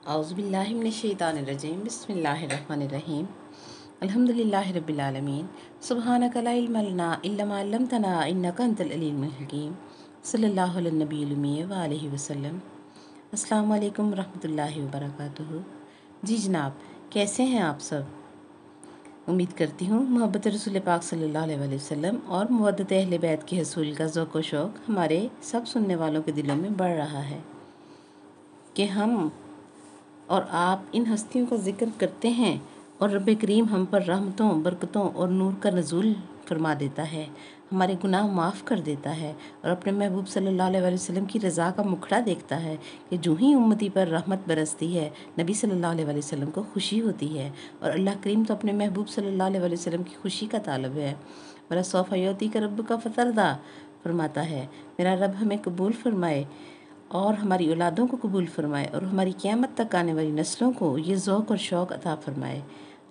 اعوذ باللہ من الشیطان الرجیم بسم اللہ الرحمن الرحیم الحمدللہ رب العالمین سبحانک لا علم لنا الا ما علمتنا انک انت العلیم الحکیم صلی اللہ علی النبی الامی وآلہ وسلم۔ السلام علیکم ورحمۃ اللہ وبرکاتہ۔ جی جناب، کیسے ہیں آپ سب؟ امید کرتی ہوں محبت رسول پاک صلی اللہ علیہ وآلہ وسلم اور مودت اہل بیت کے حصول کا ذوق و شوق ہمارے سب سننے والوں کے دلوں میں بڑھ رہا ہے کہ ہم اور آپ ان ہستیوں کا ذکر کرتے ہیں اور رب کریم ہم پر رحمتوں، برکتوں اور نور کا نزول فرما دیتا ہے، ہمارے گناہ معاف کر دیتا ہے اور اپنے محبوب صلی اللہ علیہ وسلم کی رضا کا مکھڑا دیکھتا ہے کہ جو ہی امتی پر رحمت برستی ہے، نبی صلی اللہ علیہ وسلم کو خوشی ہوتی ہے اور اللہ کریم تو اپنے محبوب صلی اللہ علیہ وسلم کی خوشی کا طالب ہے۔ میرا سوف یعطیک ربک فترضی فرماتا ہے، میرا رب ہمیں قبول فرمائے اور ہماری اولادوں کو قبول فرمائے اور ہماری قیامت تک آنے والی نسلوں کو یہ ذوق اور شوق عطا فرمائے،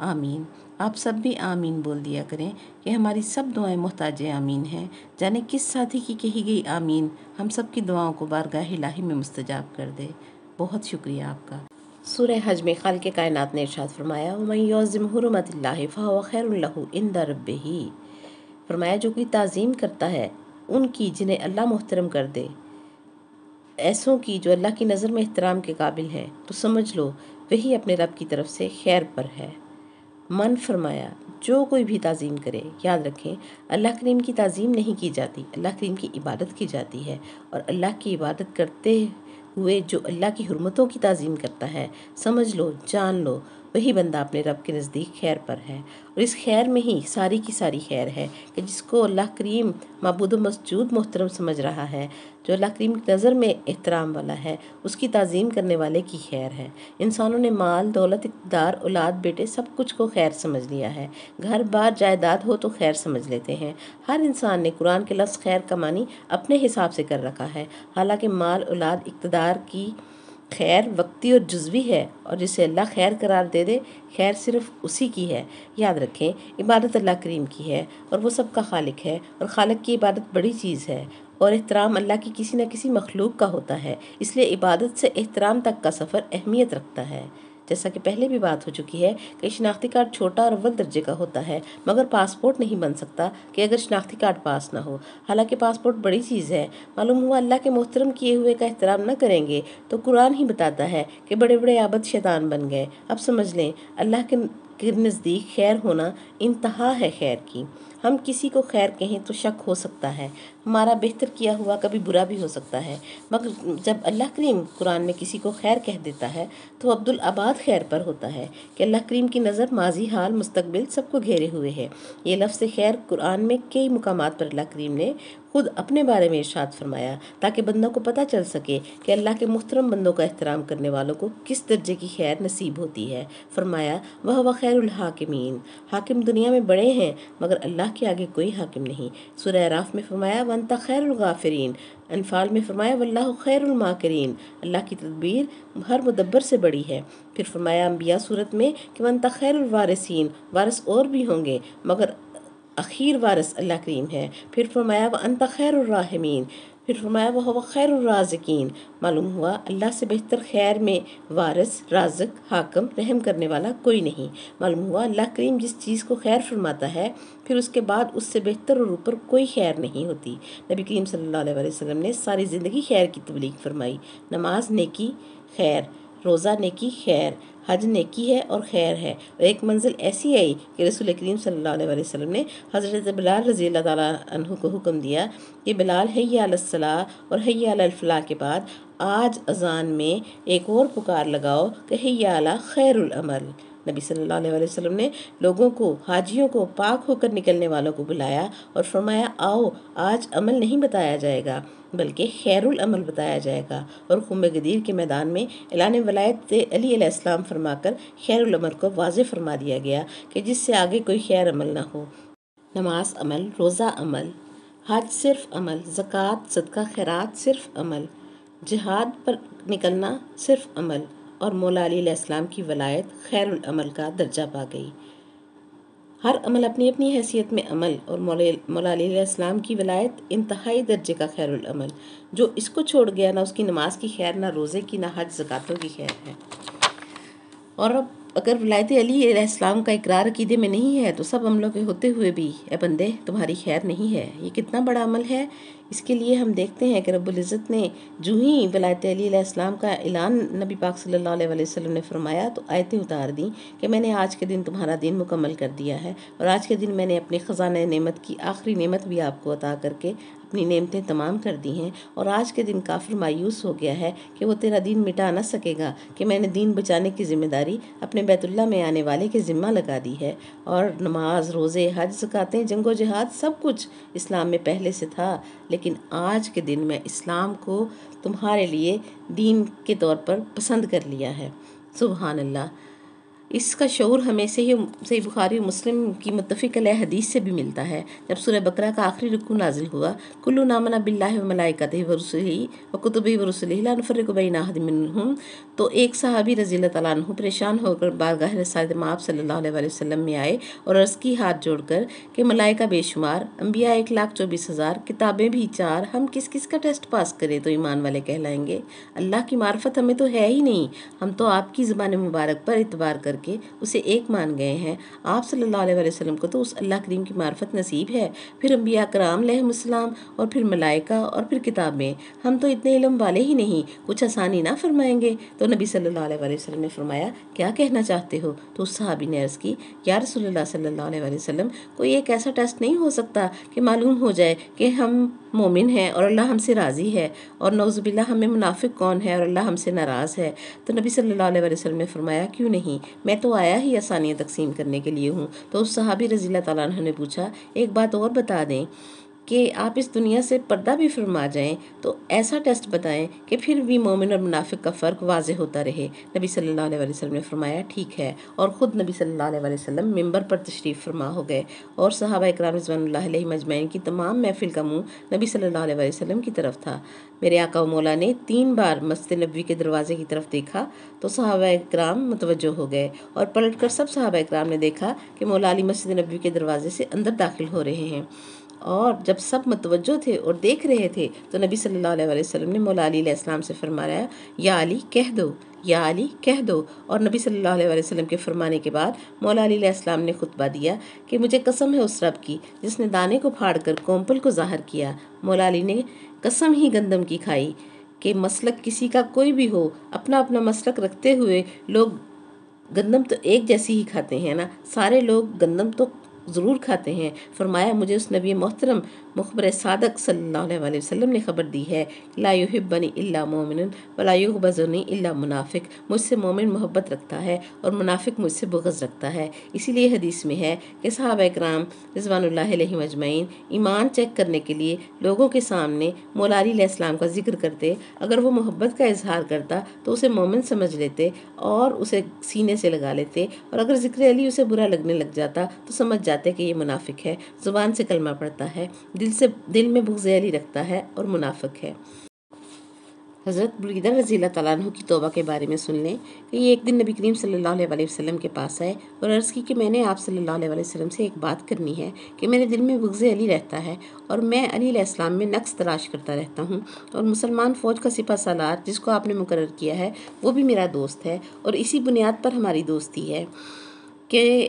آمین۔ آپ سب بھی آمین بول دیا کریں کہ ہماری سب دعائیں محتاج آمین ہیں۔ جانے کس ساتھی کی کہی گئی آمین ہم سب کی دعاؤں کو بارگاہ الہی میں مستجاب کر دے۔ بہت شکریہ آپ کا۔ سورہ حج میں خالق کائنات نے ارشاد فرمایا، وَمَن يُعَظِّمْ حُرُمَاتِ اللہِ فَهُوَ خَيْرٌ لَهُ عِندَ رَبِّهِ، فرمایا جو کوئی تعظیم کرتا ہے ان کی جنہیں اللہ محترم کر دے، ایسوں کی جو اللہ کی نظر میں احترام کے قابل ہیں، تو سمجھ لو وہی اپنے رب کی طرف سے خیر پر ہے۔ من فرمایا جو کوئی بھی تعظیم کرے، یاد رکھیں اللہ کریم کی تعظیم نہیں کی جاتی، اللہ کریم کی عبادت کی جاتی ہے، اور اللہ کی عبادت کرتے ہوئے جو اللہ کی حرمتوں کی تعظیم کرتا ہے، سمجھ لو، جان لو وہی بندہ اپنے رب کے نزدیک خیر پر ہے، اور اس خیر میں ہی ساری کی ساری خیر ہے کہ جس کو اللہ کریم معبود و مسجود محترم سمجھ رہا ہے، جو اللہ کریم کی نظر میں احترام والا ہے، اس کی تعظیم کرنے والے کی خیر ہے۔ انسانوں نے مال، دولت، اقتدار، اولاد، بیٹے سب کچھ کو خیر سمجھ لیا ہے، گھر بار جائیداد ہو تو خیر سمجھ لیتے ہیں۔ ہر انسان نے قرآن کے لفظ خیر کا معنی اپنے حساب سے کر رکھا ہے، حالانکہ مال، اولاد، اقتدار کی خیر وقتی اور جزوی ہے، اور جسے اللہ خیر قرار دے دے، خیر صرف اسی کی ہے۔ یاد رکھیں عبادت اللہ کریم کی ہے اور وہ سب کا خالق ہے، اور خالق کی عبادت بڑی چیز ہے، اور احترام اللہ کی کسی نہ کسی مخلوق کا ہوتا ہے، اس لیے عبادت سے احترام تک کا سفر اہمیت رکھتا ہے۔ جیسا کہ پہلے بھی بات ہو چکی ہے کہ شناختی کارڈ چھوٹا اور اول درجے کا ہوتا ہے، مگر پاسپورٹ نہیں بن سکتا کہ اگر شناختی کارڈ پاس نہ ہو، حالانکہ پاسپورٹ بڑی چیز ہے۔ معلوم ہوا اللہ کے محترم کیے ہوئے کا احترام نہ کریں گے تو قرآن ہی بتاتا ہے کہ بڑے بڑے عابد شیطان بن گئے۔ اب سمجھ لیں اللہ کے نزدیک خیر ہونا انتہا ہے خیر کی۔ ہم کسی کو خیر کہیں تو شک ہو سکتا ہے، ہمارا بہتر کیا ہوا کبھی برا بھی ہو سکتا ہے، مگر جب اللہ کریم قرآن میں کسی کو خیر کہہ دیتا ہے تو عبدالعباد خیر پر ہوتا ہے کہ اللہ کریم کی نظر ماضی، حال، مستقبل سب کو گھیرے ہوئے ہے۔ یہ لفظ خیر قرآن میں کئی مقامات پر اللہ کریم نے خود اپنے بارے میں ارشاد فرمایا تاکہ بندوں کو پتہ چل سکے کہ اللہ کے محترم بندوں کا احترام کرنے والوں کو کس درجے کی خیر نصیب ہوتی ہے۔ فرمایا وَهُوَ خَيْرُ الْحَاكِمِينَ، حاکم دنیا میں بڑے ہیں مگر اللہ کے آگے کوئی حاکم نہیں۔ سورہ اعراف میں فرمایا وَأَنْتَ خَيْرُ الْغَافِرِينَ، انفال میں فرمایا وَاللَّهُ خَيْرُ الْمَاكِرِينَ، اللہ کی تدبیر ہر مدبر سے بڑی ہے۔ پھر فرمایا انبیاء سورت میں کہ وَأَنْتَ خَيْرُ الْوَارِثِينَ، وارث اور بھی ہوں گے مگر اخیر وارث اللہ کریم ہے۔ پھر فرمایا وَأَنْتَ خَيْرُ الرَّاحِمِينَ، پھر فرمایا وَهُوَ خَيْرُ الرَّازِقِينَ۔ معلوم ہوا اللہ سے بہتر خیر میں وارث، رازق، حاکم، رحم کرنے والا کوئی نہیں۔ معلوم ہوا اللہ کریم جس چیز کو خیر فرماتا ہے پھر اس کے بعد اس سے بہتر اور اوپر کوئی خیر نہیں ہوتی۔ نبی کریم صلی اللہ علیہ وسلم نے ساری زندگی خیر کی تبلیغ فرمائی، نماز نیکی خیر، روزہ نیکی خیر، حج نیکی ہے اور خیر ہے، اور ایک منزل ایسی آئی کہ رسول کریم صلی اللہ علیہ وسلم نے حضرت بلال رضی اللہ تعالیٰ عنہ کو حکم دیا کہ بلال حی علی الصلاۃ اور حی علی الفلاح کے بعد آج اذان میں ایک اور پکار لگاؤ کہ حی علی خیر العمل۔ نبی صلی اللہ علیہ وسلم نے لوگوں کو، حاجیوں کو، پاک ہو کر نکلنے والوں کو بلایا اور فرمایا آؤ آج عمل نہیں بتایا جائے گا بلکہ خیر العمل بتایا جائے گا، اور خم غدیر کے میدان میں اعلان ولایت علی علیہ السلام فرما کر خیر العمل کو واضح فرما دیا گیا کہ جس سے آگے کوئی خیر عمل نہ ہو۔ نماز عمل، روزہ عمل، حج صرف عمل، زکوٰۃ، صدقہ خیرات صرف عمل، جہاد پر نکلنا صرف عمل، اور مولا علی علیہ السلام کی ولایت خیر العمل کا درجہ پا گئی۔ ہر عمل اپنی اپنی حیثیت میں عمل، اور مولا علی علیہ السلام کی ولایت انتہائی درجے کا خیر العمل۔ جو اس کو چھوڑ گیا نہ اس کی نماز کی خیر، نہ روزے کی، نہ حج زکاتوں کی خیر ہے۔ اور اب اگر ولایت علی علیہ السلام کا اقرار عقیدے میں نہیں ہے تو سب عملوں کے ہوتے ہوئے بھی اے بندے تمہاری خیر نہیں ہے۔ یہ کتنا بڑا عمل ہے۔ اس کے لیے ہم دیکھتے ہیں کہ رب العزت نے جو ہی ولایت علی علیہ السلام کا اعلان نبی پاک صلی اللہ علیہ وسلم نے فرمایا تو آیتیں اتار دیں کہ میں نے آج کے دن تمہارا دین مکمل کر دیا ہے، اور آج کے دن میں نے اپنے خزانہ نعمت کی آخری نعمت بھی آپ کو عطا کر کے اپنی نعمتیں تمام کر دی ہیں، اور آج کے دن کافر مایوس ہو گیا ہے کہ وہ تیرا دین مٹا نہ سکے گا، کہ میں نے دین بچانے کی ذمہ داری اپنے بیت اللہ میں آنے والے کے ذمہ لگا دی ہے، اور نماز، روزے، حج، زکاتیں، جنگ و جہاد سب کچھ اسلام میں پہلے سے تھا، لیکن آج کے دن میں اسلام کو تمہارے لیے دین کے طور پر پسند کر لیا ہے۔ سبحان اللہ۔ اس کا شعور ہمیں صحیح بخاری و مسلم کی متفق علیہ حدیث سے بھی ملتا ہے۔ جب سورہ بقرہ کا آخری رکوع نازل ہوا، کلو آمنا باللہ و ملائکتہ و رسلہ و کتبہ و رسلہ لا نفرق بین احد منہم، تو ایک صحابی رضی اللہ تعالیٰ عنہ پریشان ہو کر بارگاہ رسالت مآب صلی اللہ علیہ وسلم میں آئے اور عرض کی ہاتھ جوڑ کر کہ ملائکہ بے شمار، انبیاء 1,24,000، کتابیں بھی 4، ہم کس کس کا ٹیسٹ پاس کریں تو ایمان والے کہلائیں گے؟ اللہ کی معرفت ہمیں تو ہے ہی نہیں، ہم تو آپ کی زبان مبارک پر اعتبار کر کے اسے ایک مان گئے ہیں۔ آپ صلی اللہ علیہ وسلم کو تو اس اللہ کریم کی معرفت نصیب ہے، پھر انبیاء کرام علیہ السلام، اور پھر ملائکہ، اور پھر کتابیں، ہم تو اتنے علم والے ہی نہیں، کچھ آسانی نہ فرمائیں گے؟ تو نبی صلی اللہ علیہ وسلم نے فرمایا کیا کہنا چاہتے ہو؟ تو اس صحابی نے عرض کی یا رسول اللہ صلی اللہ علیہ وسلم، کوئی ایک ایسا ٹیسٹ نہیں ہو سکتا کہ معلوم ہو جائے کہ ہم مومن ہیں اور اللہ ہم سے راضی ہے، اور نعوذ باللہ ہمیں منافق کون ہے اور اللہ ہم سے ناراض ہے؟ تو نبی صلی اللہ علیہ وسلم نے فرمایا کیوں نہیں، میں تو آیا ہی آسانیاں تقسیم کرنے کے لیے ہوں۔ تو اس صحابی رضی اللہ تعالیٰ عنہ نے پوچھا ایک بات اور بتا دیں کہ آپ اس دنیا سے پردہ بھی فرما جائیں تو ایسا ٹیسٹ بتائیں کہ پھر بھی مومن اور منافق کا فرق واضح ہوتا رہے۔ نبی صلی اللہ علیہ وسلم نے فرمایا ٹھیک ہے، اور خود نبی صلی اللہ علیہ وسلم ممبر پر تشریف فرما ہو گئے، اور صحابہ اکرام رضوان اللہ علیہم اجمعین کی تمام محفل کا منہ نبی صلی اللہ علیہ وسلم کی طرف تھا۔ میرے آقا و مولا نے 3 بار مسجد نبوی کے دروازے کی طرف دیکھا تو صحابہ اکرام متوجہ ہو گئے، اور پلٹ کر سب صحابہ اکرام نے دیکھا کہ مولا علی مسجد نبوی کے دروازے سے اندر داخل ہو رہے ہیں، اور جب سب متوجہ تھے اور دیکھ رہے تھے تو نبی صلی اللہ علیہ وسلم نے مولا علی علیہ السلام سے فرمایا یا علی کہہ دو، یا علی کہہ دو، اور نبی صلی اللہ علیہ وسلم کے فرمانے کے بعد مولا علی علیہ السلام نے خطبہ دیا کہ مجھے قسم ہے اس رب کی جس نے دانے کو پھاڑ کر کومپل کو ظاہر کیا۔ مولا علی نے قسم ہی گندم کی کھائی کہ مسلک کسی کا کوئی بھی ہو، اپنا اپنا مسلک رکھتے ہوئے لوگ گندم تو ایک جیسی ہی کھاتے ہیں نا، سارے لوگ گندم تو ضرور کھاتے ہیں۔ فرمایا مجھے اس نبی محترم مخبر صادق صلی اللہ علیہ وآلہ وسلم نے خبر دی ہے لا یحبنی الا مومن ولا یغبظنی الا منافق، مجھ سے مومن محبت رکھتا ہے اور منافق مجھ سے بغض رکھتا ہے۔ اسی لیے حدیث میں ہے کہ صحابہ اکرام رضوان اللہ علیہم اجمعین ایمان چیک کرنے کے لیے لوگوں کے سامنے مولا علی علیہ السلام کا ذکر کرتے، اگر وہ محبت کا اظہار کرتا تو اسے مومن سمجھ لیتے اور اسے سینے سے لگا لیتے، اور اگر ذکر علی اسے برا لگنے لگ جاتا تو سمجھ جاتے کہ یہ منافق ہے، زبان سے کلمہ پڑھتا ہے، دل میں بغض علی رکھتا ہے اور منافق ہے۔ حضرت بریدہ رضی اللہ تعالیٰ عنہ کی توبہ کے بارے میں سن لیں کہ یہ ایک دن نبی کریم صلی اللہ علیہ وسلم کے پاس آئے اور عرض کی کہ میں نے آپ صلی اللہ علیہ وسلم سے ایک بات کرنی ہے کہ میرے دل میں بغض علی رہتا ہے، اور میں علی علیہ السلام میں نقص تلاش کرتا رہتا ہوں، اور مسلمان فوج کا سپہ سالار جس کو آپ نے مقرر کیا ہے وہ بھی میرا دوست ہے، اور اسی بنیاد پر ہماری دوستی ہے کہ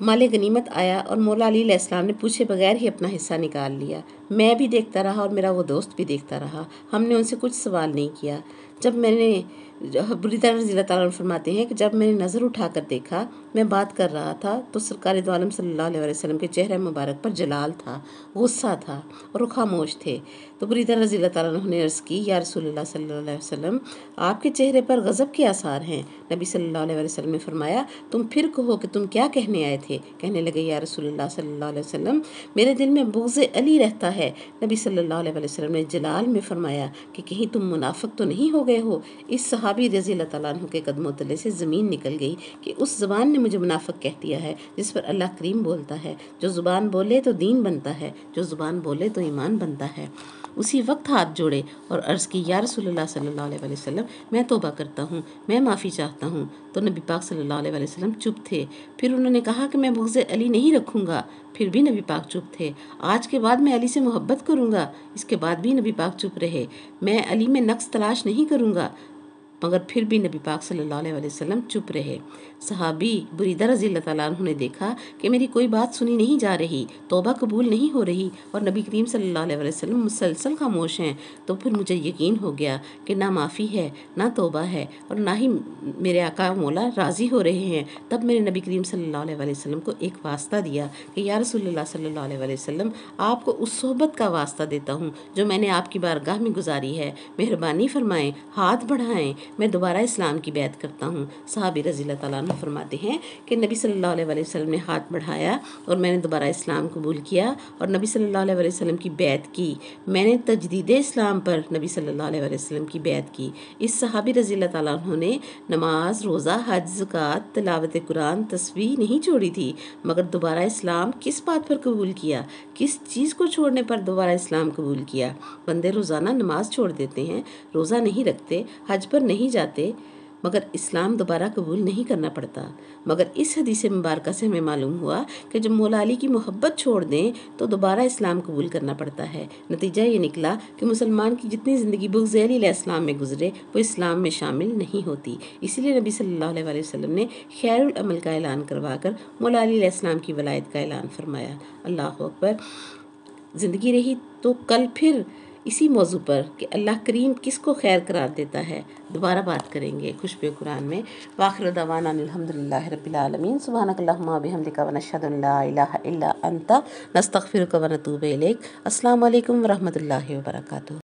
مال غنیمت آیا اور مولا علی علیہ السلام نے پوچھے بغیر ہی اپنا حصہ نکال لیا، میں بھی دیکھتا رہا اور میرا وہ دوست بھی دیکھتا رہا، ہم نے ان سے کچھ سوال نہیں کیا۔ جب میں نے بریدہ رضی اللہ تعالیٰ عنہ فرماتے ہیں کہ جب میں نے نظر اٹھا کر دیکھا میں بات کر رہا تھا تو سرکار دو عالم صلی اللہ علیہ وسلم کے چہرے مبارک پر جلال تھا، غصہ تھا، اور وہ خاموش تھے۔ تو بریدہ رضی اللہ تعالیٰ عنہ نے عرض کی یا رسول اللہ صلی اللہ علیہ وسلم، آپ کے چہرے پر غضب کے آثار ہیں۔ نبی صلی اللہ علیہ وسلم نے فرمایا تم پھر کہو کہ تم کیا کہنے آئے تھے؟ کہنے لگے یا رسول اللہ صلی اللہ علیہ وسلم، میرے دل میں بغض علی رہتا ہے۔ نبی صلی اللہ علیہ وسلم نے جلال میں فرمایا کہ کہیں تم منافق تو نہیں ہو گئے ہو؟ اس صحابی رضی اللہ تعالیٰ عنہ کے قدموں تلے سے زمین نکل گئی کہ اس زبان نے مجھے منافق کہہ دیا ہے جس پر اللہ کریم بولتا ہے جو زبان بولے تو دین بنتا ہے، جو زبان بولے تو ایمان بنتا ہے۔ اسی وقت ہاتھ جوڑے اور عرض کی یا رسول اللہ صلی اللہ علیہ وسلم، میں توبہ کرتا ہوں، میں معافی چاہتا ہوں۔ تو نبی پاک صلی اللہ علیہ وسلم چپ تھے، پھر انہوں نے کہا کہ میں بغض علی نہیں رکھوں گا، پھر بھی نبی پاک چپ تھے۔ آج کے بعد میں علی سے محبت کروں گا، اس کے بعد بھی نبی پاک چپ رہے۔ میں علی میں نقص تلاش نہیں کروں گا، مگر پھر بھی نبی پاک صلی اللہ علیہ وسلم چپ رہے۔ صحابی بریدہ رضی اللہ تعالیٰ عنہ نے دیکھا کہ میری کوئی بات سنی نہیں جا رہی، توبہ قبول نہیں ہو رہی اور نبی کریم صلی اللہ علیہ وسلم مسلسل خاموش ہیں، تو پھر مجھے یقین ہو گیا کہ نہ معافی ہے، نہ توبہ ہے، اور نہ ہی میرے آقا مولا راضی ہو رہے ہیں۔ تب میں نے نبی کریم صلی اللہ علیہ وسلم کو ایک واسطہ دیا کہ یا رسول اللہ صلی اللہ علیہ وسلم، آپ کو اس صحبت کا واسطہ دیتا ہوں جو میں نے آپ کی بارگاہ میں گزاری ہے، مہربانی فرمائیں، ہاتھ بڑھائیں، میں دوبارہ اسلام کی بیعت کرتا ہوں۔ صحابی رضی اللہ تعالیٰ عنہ فرماتے ہیں کہ نبی صلی اللہ علیہ وسلم نے ہاتھ بڑھایا اور میں نے دوبارہ اسلام قبول کیا اور نبی صلی اللہ علیہ وسلم کی بیعت کی۔ میں نے تجدید اسلام پر نبی صلی اللہ علیہ وسلم کی بیعت کی۔ اس صحابی رضی اللہ تعالیٰ عنہ نے نماز، روزہ، حج، زکوٰۃ، تلاوت قرآن، تسبیح نہیں چھوڑی تھی، مگر دوبارہ اسلام کس بات پر قبول کیا؟ کس چیز کو چھوڑنے پر دوبارہ اسلام قبول کیا؟ بندے روزانہ نماز چھوڑ دیتے ہیں، روزہ نہیں رکھتے، حج پر نہیں جاتے، مگر اسلام دوبارہ قبول نہیں کرنا پڑتا۔ مگر اس حدیث مبارکہ سے ہمیں معلوم ہوا کہ جب مولا علی کی محبت چھوڑ دیں تو دوبارہ اسلام قبول کرنا پڑتا ہے۔ نتیجہ یہ نکلا کہ مسلمان کی جتنی زندگی بغض علی علیہ السلام میں گزرے وہ اسلام میں شامل نہیں ہوتی۔ اسی لیے نبی صلی اللہ علیہ وسلم نے خیر العمل کا اعلان کروا کر مولا علی علیہ السلام کی ولایت کا اعلان فرمایا۔ اللہ اکبر۔ زندگی رہی تو کل پھر اسی موضوع پر کہ اللہ کریم کس کو خیر قرار دیتا ہے دوبارہ بات کریں گے خوشبو قرآن میں۔ وآخر دعوانا الحمدللہ رب العالمین۔ سبحانک اللہم وبحمدک ونشہد ان لا الہ الا انت نستغفرک ونتوب الیک۔ السلام علیکم ورحمۃ اللہ وبرکاتہ۔